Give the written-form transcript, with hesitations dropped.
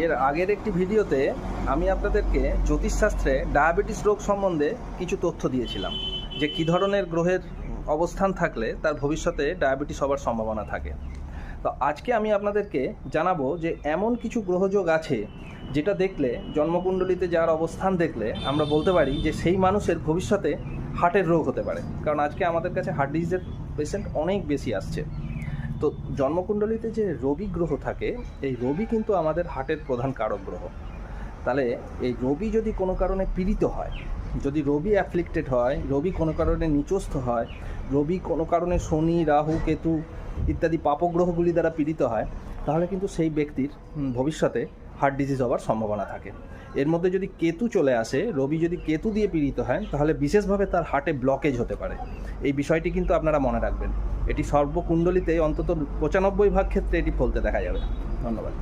এর আগের একটি ভিডিওতে আমি আপনাদেরকে জ্যোতিষশাস্ত্রে ডায়াবেটিস রোগ সম্বন্ধে কিছু তথ্য দিয়েছিলাম, যে কী ধরনের গ্রহের অবস্থান থাকলে তার ভবিষ্যতে ডায়াবেটিস হওয়ার সম্ভাবনা থাকে। তো আজকে আমি আপনাদেরকে জানাবো যে এমন কিছু গ্রহযোগ আছে যেটা দেখলে, জন্মকুণ্ডলিতে যার অবস্থান দেখলে আমরা বলতে পারি যে সেই মানুষের ভবিষ্যতে হার্টের রোগ হতে পারে। কারণ আজকে আমাদের কাছে হার্ট ডিজিজের পেশেন্ট অনেক বেশি আসছে। তো জন্মকুণ্ডলিতে যে রবি গ্রহ থাকে, এই রবি কিন্তু আমাদের হার্টের প্রধান কারক গ্রহ। তাহলে এই রবি যদি কোনো কারণে পীড়িত হয়, যদি রবি অ্যাফ্লিক্টেড হয়, রবি কোনো কারণে নিচস্থ হয়, রবি কোনো কারণে শনি, রাহু, কেতু ইত্যাদি পাপগ্রহগুলি দ্বারা পীড়িত হয়, তাহলে কিন্তু সেই ব্যক্তির ভবিষ্যতে হার্ট ডিজিজ হওয়ার সম্ভাবনা থাকে। এর মধ্যে যদি কেতু চলে আসে, রবি যদি কেতু দিয়ে পীড়িত হয়, তাহলে বিশেষভাবে তার হার্টে ব্লকেজ হতে পারে। এই বিষয়টি কিন্তু আপনারা মনে রাখবেন। এটি সর্বকুণ্ডলিতে অন্তত 95% ক্ষেত্রে এটি ফলতে দেখা যাবে। ধন্যবাদ।